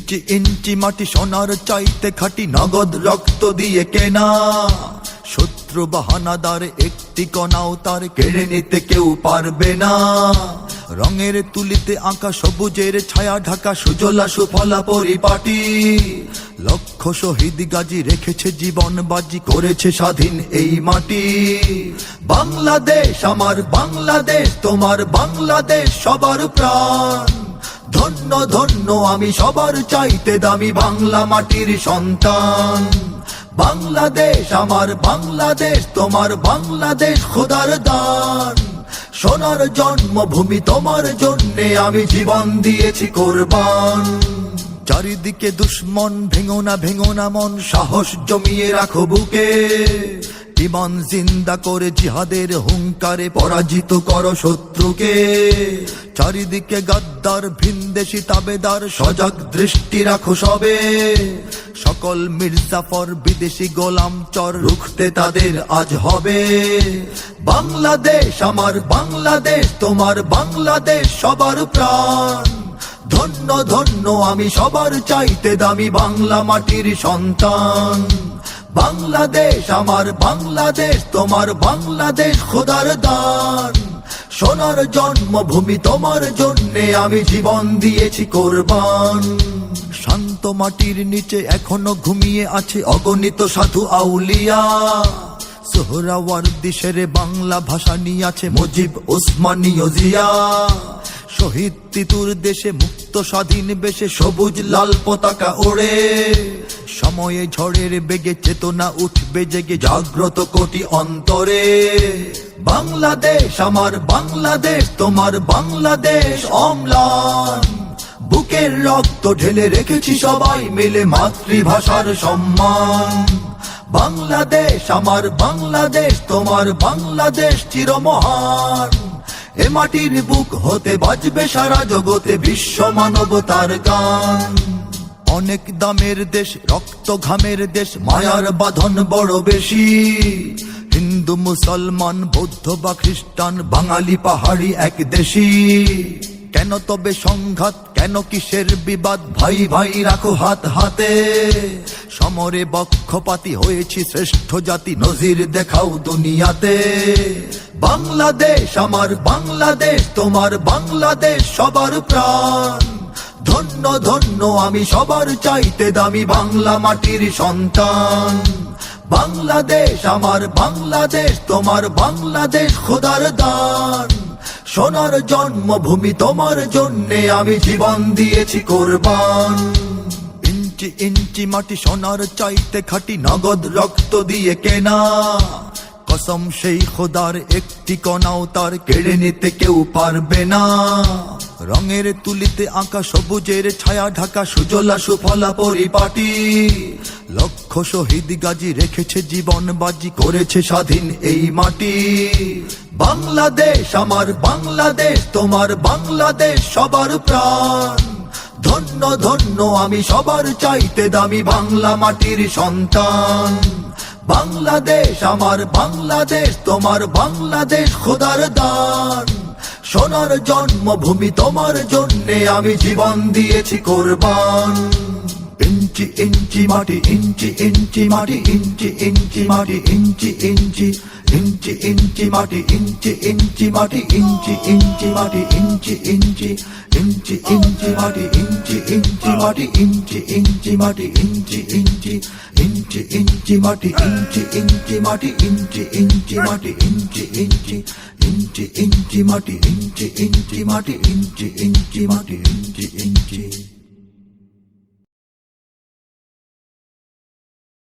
ইঞ্চি ইঞ্চি মাটি সোনার চাইতে খাঁটি, নগদ রক্ত দিয়ে কেনা। শত্রু বাহানাদার একটি কণাও তার কেড়ে নিতে কেউ পারবে না। রঙের তুলিতে আঁকা সবুজের ছায়া ঢাকা সুজলা সুফলা পরিপাটি। লক্ষ শহীদ গাজী রেখেছে জীবন বাজি, করেছে স্বাধীন এই মাটি। বাংলাদেশ আমার বাংলাদেশ, তোমার বাংলাদেশ সবার প্রাণ। ধন্য ধন্য আমি সবার চাইতে দামি বাংলা মাটির সন্তান। বাংলাদেশ আমার বাংলাদেশ, তোমার বাংলাদেশ খোদার দান। সোনার জন্মভূমি তোমার জন্যে আমি জীবন দিয়েছি কোরবান। চারিদিকে দুশ্মন, ভেঙো না মন, সাহস জমিয়ে রাখো বুকে। ইমান জিন্দা করে জিহাদের হুঙ্কারে পরাজিত করো শত্রুকে। চারিদিকে গাদ্দার ভিনদেশি তাবেদার, সজাগ দৃষ্টি রাখো সবে। সকল মির্জাফর বিদেশি গোলাম চর, রুখতে তাদের আজ হবে। বাংলাদেশ আমার বাংলাদেশ, তোমার বাংলাদেশ সবার প্রাণ। ধন্য ধন্য আমি সবার চাইতে দামি বাংলা মাটির সন্তান। বাংলাদেশ আমার বাংলাদেশ, তোমার বাংলাদেশ খোদার দান। সোনার জন্মভূমি তোমার জন্যে আমি জীবন দিয়েছি কোরবান। শান্ত মাটির নিচে এখনো ঘুমিয়ে আছে অগণিত সাধু আউলিয়া। সোহরাওয়ার্দী শেরে বাংলা ভাষা নিয়ে আছে মুজিব, ওসমানী, জিয়া। শহীদ তিতুর দেশে মুক্ত স্বাধীন বেশে সবুজ লাল পতাকা ওড়ে। সময়ে ঝড়ের বেগে চেতনা উঠবে জেগে, জাগ্রত কোটি অন্তরে। বাংলাদেশ আমার বাংলাদেশ, তোমার বাংলাদেশ অম্লান। বুকের রক্ত ঢেলে রেখেছি সবাই মিলে মাতৃভাষার সম্মান। বাংলাদেশ আমার বাংলাদেশ, তোমার বাংলাদেশ চিরমহান। এ মাটির বুক হতে বাজবে সারা জগতে বিশ্ব মানবতার গান। অনেক দামের দেশ, রক্ত ঘামের দেশ, মায়ার বাঁধন বড় বেশি। হিন্দু মুসলমান বৌদ্ধ বা খ্রিস্টান, বাঙালি পাহাড়ি এক দেশি। কেন তবে সংঘাত, কেন কিসের বিবাদ, ভাই ভাই রাখো হাত হাতে। সমরে বক্ষপাতী হয়েছি শ্রেষ্ঠ জাতি, নজির দেখাও দুনিয়াতে। বাংলাদেশ আমার বাংলাদেশ, তোমার বাংলাদেশ সবার প্রাণ। ধন্য ধন্য আমি সবার চাইতে দামি বাংলা মাটির সন্তান। বাংলাদেশ আমার বাংলাদেশ, তোমার বাংলাদেশ খোদার দান। সোনার জন্মভূমি তোমার জন্যে আমি জীবন দিয়েছি কোরবান। ইঞ্চি ইঞ্চি মাটি সোনার চাইতে খাঁটি, নগদ রক্ত দিয়ে কেনা। কসম সেই খোদার একটি কণাও তার কেড়ে নিতে কেউ পারবে না। রঙের তুলিতে আঁকা সবুজের ছায়া ঢাকা সুজলা সুফলা পরিপাটি। লক্ষ শহীদ গাজী রেখেছে জীবন বাজি, করেছে স্বাধীন এই মাটি। বাংলাদেশ আমার বাংলাদেশ, তোমার বাংলাদেশ সবার প্রাণ। ধন্য ধন্য আমি সবার চাইতে দামি বাংলা মাটির সন্তান। বাংলাদেশ আমার বাংলাদেশ, তোমার বাংলাদেশ খোদার দান। সোনার জন্মভূমি তোমার জন্যে আমি জীবন দিয়েছি কোরবান। ইঞ্চি ইঞ্চি মাটি, ইঞ্চি ইঞ্চি মাটি, ইঞ্চি ইঞ্চি মাটি, ইঞ্চি ইঞ্চি ইঞ্চি ইঞ্চি মাটি, ইঞ্চি ইঞ্চি মাটি, ইঞ্চি ইঞ্চি মাটি, ইঞ্চি ইঞ্চি ইঞ্চি ইঞ্চি মাটি, ইঞ্চি ইঞ্চি মাটি, ইঞ্চি ইঞ্চি মাটি, ইঞ্চি ইঞ্চি ইঞ্চি ইঞ্চি মাটি, ইঞ্চি ইঞ্চি মাটি, ইঞ্চি ইঞ্চি মাটি, ইঞ্চি ইঞ্চি ইঞ্চি ইঞ্চি মাটি, ইঞ্চি ইঞ্চি মাটি, ইঞ্চি ইঞ্চি মাটি।